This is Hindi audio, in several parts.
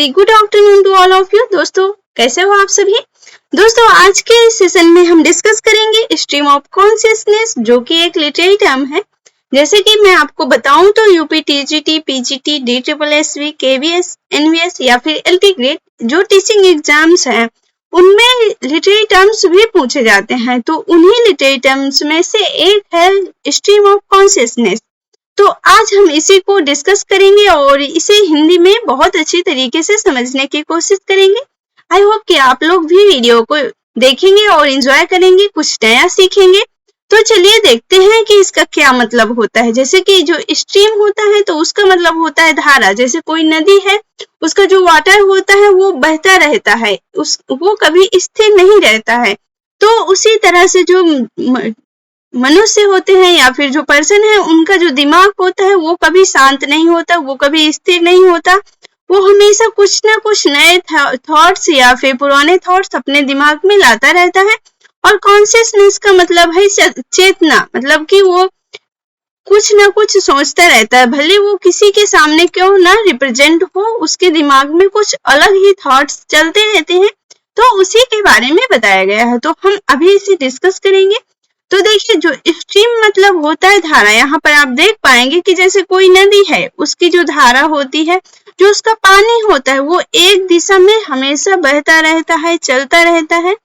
Very good afternoon to all of you. दोस्तों कैसे हो आप सभी। दोस्तों आज के सेशन में हम डिस्कस करेंगे स्ट्रीम ऑफ कॉन्शियसनेस, जो कि एक लिटरेरी टर्म है। जैसे कि मैं आपको बताऊं तो UP TGT, PGT, DSSB, KVS, NVS या फिर LT ग्रेड जो टीचिंग एग्जाम्स हैं उनमें लिटरेरी टर्म्स भी पूछे जाते हैं। तो उन्हीं लिटरेरी टर्म्स में से एक है स्ट्रीम ऑफ कॉन्शियसनेस। तो आज हम इसी को डिस्कस करेंगे और इसे हिंदी में बहुत अच्छी तरीके से समझने की कोशिश करेंगे। आई होप कि आप लोग भी वीडियो को देखेंगे और एंजॉय करेंगे, कुछ नया सीखेंगे। तो चलिए देखते हैं कि इसका क्या मतलब होता है। जैसे कि जो स्ट्रीम होता है तो उसका मतलब होता है धारा। जैसे कोई नदी है, उसका जो वाटर होता है वो बहता रहता है, वो कभी स्थिर नहीं रहता है। तो उसी तरह से जो मनुष्य होते हैं या फिर जो पर्सन है, उनका जो दिमाग होता है वो कभी शांत नहीं होता, वो कभी स्थिर नहीं होता। वो हमेशा कुछ ना कुछ नए थॉट्स या फिर पुराने थॉट्स अपने दिमाग में लाता रहता है। और कॉन्शियसनेस का मतलब है चेतना, मतलब कि वो कुछ ना कुछ सोचता रहता है, भले वो किसी के सामने क्यों ना रिप्रेजेंट हो, उसके दिमाग में कुछ अलग ही थॉट्स चलते रहते हैं। तो उसी के बारे में बताया गया है, तो हम अभी इसे डिस्कस करेंगे। तो देखिए, जो स्ट्रीम मतलब होता है धारा। यहाँ पर आप देख पाएंगे कि जैसे कोई नदी है, उसकी जो धारा होती है, जो उसका पानी होता है, वो एक दिशा में हमेशा बहता रहता है, चलता रहता है,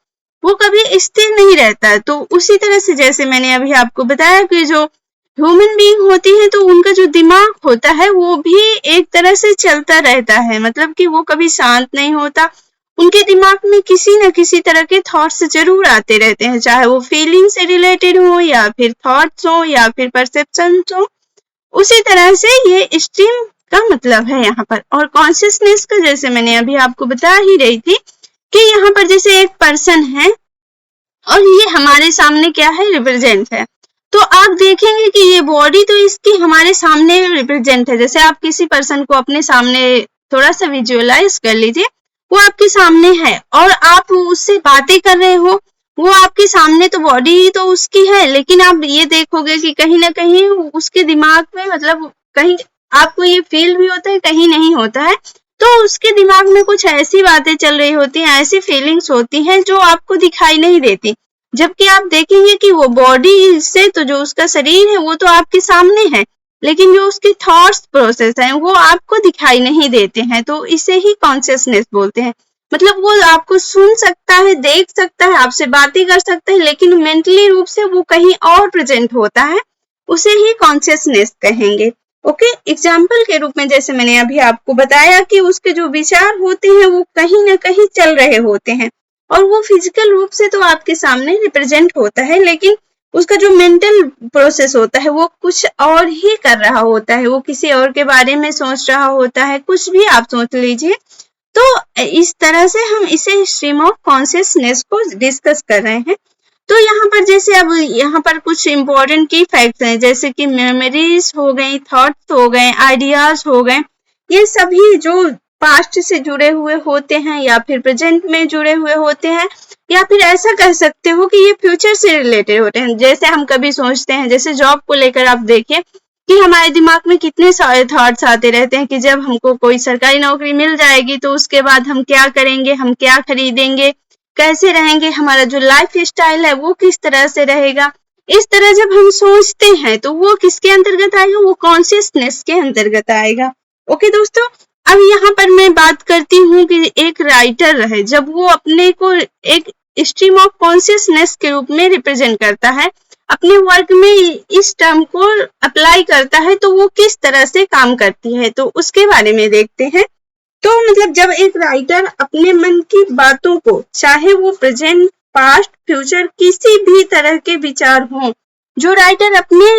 वो कभी स्थिर नहीं रहता है। तो उसी तरह से जैसे मैंने अभी आपको बताया कि जो ह्यूमन बीइंग होती है, तो उनका जो दिमाग होता है वो भी एक तरह से चलता रहता है, मतलब कि वो कभी शांत नहीं होता। उनके दिमाग में किसी न किसी तरह के थॉट्स जरूर आते रहते हैं, चाहे वो फीलिंग से रिलेटेड हो या फिर थॉट्स हो या फिर परसेप्शंस हो। उसी तरह से ये स्ट्रीम का मतलब है यहाँ पर। और कॉन्शियसनेस का जैसे मैंने अभी आपको बता ही रही थी कि यहाँ पर जैसे एक पर्सन है और ये हमारे सामने क्या है, रिप्रेजेंट है। तो आप देखेंगे कि ये बॉडी तो इसकी हमारे सामने रिप्रेजेंट है। जैसे आप किसी पर्सन को अपने सामने थोड़ा सा विजुअलाइज कर लीजिए, वो आपके सामने है और आप उससे बातें कर रहे हो, वो आपके सामने, तो बॉडी तो उसकी है, लेकिन आप ये देखोगे कि कहीं ना कहीं उसके दिमाग में, मतलब कहीं आपको ये फील भी होता है, कहीं नहीं होता है। तो उसके दिमाग में कुछ ऐसी बातें चल रही होती हैं, ऐसी फीलिंग्स होती हैं जो आपको दिखाई नहीं देती। जबकि आप देखेंगे कि वो बॉडी से, तो जो उसका शरीर है वो तो आपके सामने है, लेकिन जो उसके थॉट्स प्रोसेस हैं वो आपको दिखाई नहीं देते हैं। तो इसे ही कॉन्शियसनेस बोलते हैं। मतलब वो आपको सुन सकता है, देख सकता है, आपसे बातें कर सकता है, लेकिन मेंटली रूप से वो कहीं और प्रेजेंट होता है, उसे ही कॉन्शियसनेस कहेंगे। ओके, एग्जाम्पल के रूप में जैसे मैंने अभी आपको बताया कि उसके जो विचार होते हैं वो कहीं ना कहीं चल रहे होते हैं और वो फिजिकल रूप से तो आपके सामने रिप्रेजेंट होता है, लेकिन उसका जो मेंटल प्रोसेस होता है वो कुछ और ही कर रहा होता है, वो किसी और के बारे में सोच रहा होता है, कुछ भी आप सोच लीजिए। तो इस तरह से हम इसे स्ट्रीम ऑफ कॉन्शियसनेस को डिस्कस कर रहे हैं। तो यहाँ पर जैसे अब यहाँ पर कुछ इंपॉर्टेंट की फैक्ट्स हैं, जैसे कि मेमोरीज हो गई, थॉट्स हो गए, आइडियाज हो गए, ये सभी जो पास्ट से जुड़े हुए होते हैं या फिर प्रेजेंट में जुड़े हुए होते हैं, या फिर ऐसा कह सकते हो कि ये फ्यूचर से रिलेटेड होते हैं। जैसे हम कभी सोचते हैं, जैसे जॉब को लेकर आप देखिए कि हमारे दिमाग में कितने सारे थॉट्स आते रहते हैं कि जब हमको कोई सरकारी नौकरी मिल जाएगी तो उसके बाद हम क्या करेंगे, हम क्या खरीदेंगे, कैसे रहेंगे, हमारा जो लाइफ स्टाइल है वो किस तरह से रहेगा। इस तरह जब हम सोचते हैं तो वो किसके अंतर्गत आएगा, वो कॉन्शियसनेस के अंतर्गत आएगा। ओके दोस्तों, अब यहाँ पर मैं बात करती हूँ कि एक राइटर है, जब वो अपने को एक स्ट्रीम ऑफ कॉन्शियसनेस के रूप में रिप्रेजेंट करता है, अपने वर्क में इस टर्म को अप्लाई करता है, तो वो किस तरह से काम करती है, तो उसके बारे में देखते हैं। तो मतलब जब एक राइटर अपने मन की बातों को, चाहे वो प्रेजेंट, पास्ट, फ्यूचर, किसी भी तरह के विचार हों, जो राइटर अपने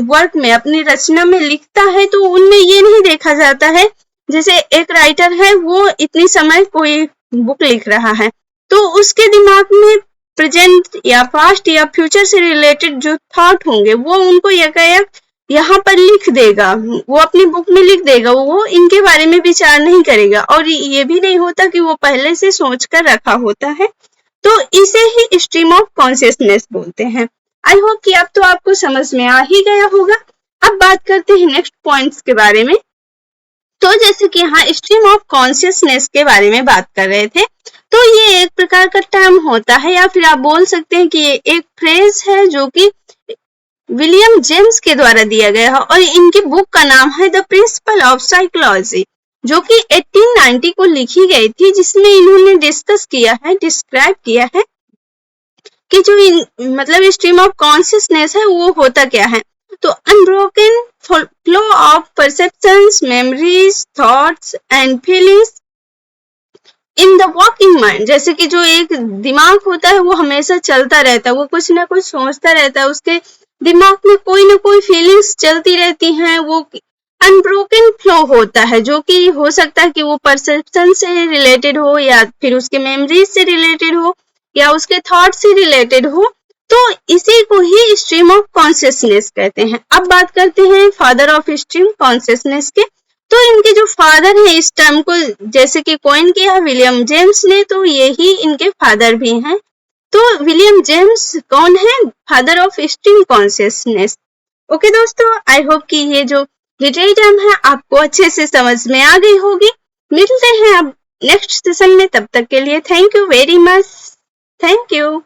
वर्क में, अपनी रचना में लिखता है, तो उनमें ये नहीं देखा जाता है जैसे एक राइटर है वो इतनी समय कोई बुक लिख रहा है तो उसके दिमाग में प्रेजेंट या पास्ट या फ्यूचर से रिलेटेड जो थॉट होंगे वो उनको यकायक यहाँ पर लिख देगा, वो अपनी बुक में लिख देगा, वो इनके बारे में विचार नहीं करेगा और ये भी नहीं होता कि वो पहले से सोच कर रखा होता है। तो इसे ही स्ट्रीम ऑफ कॉन्शियसनेस बोलते हैं। आई होप कि अब तो आपको समझ में आ ही गया होगा। अब बात करते हैं नेक्स्ट पॉइंट्स के बारे में। तो जैसे कि यहाँ स्ट्रीम ऑफ कॉन्शियसनेस के बारे में बात कर रहे थे, तो ये एक प्रकार का टर्म होता है या फिर आप बोल सकते हैं कि ये एक फ्रेज है जो कि विलियम जेम्स के द्वारा दिया गया है और इनकी बुक का नाम है द प्रिंसिपल ऑफ साइकोलॉजी, जो कि 1890 को लिखी गई थी, जिसमें इन्होंने डिस्क्राइब किया है कि जो मतलब स्ट्रीम ऑफ कॉन्शियसनेस है वो होता क्या है। तो unbroken flow of perceptions, memories, thoughts and feelings in the working mind, जैसे कि जो एक दिमाग होता है वो हमेशा चलता रहता है, वो कुछ ना कुछ सोचता रहता है, उसके दिमाग में कोई ना कोई फीलिंग्स चलती रहती हैं, वो अनब्रोकन फ्लो होता है, जो कि हो सकता है कि वो परसेप्शन से रिलेटेड हो या फिर उसके मेमोरीज से रिलेटेड हो या उसके थॉट से रिलेटेड हो। तो इसी को ही स्ट्रीम ऑफ कॉन्शियसनेस कहते हैं। अब बात करते हैं फादर ऑफ स्ट्रीम कॉन्शियसनेस के। तो इनके जो फादर हैं इस टर्म को जैसे कि कॉइन किया विलियम जेम्स ने, तो यही इनके फादर भी हैं। तो विलियम जेम्स कौन है? Father of stream consciousness. Okay दोस्तों, आई होप कि ये जो लिटरेरी टर्म है आपको अच्छे से समझ में आ गई होगी। मिलते हैं अब नेक्स्ट सेशन में, तब तक के लिए thank you very much. Thank you.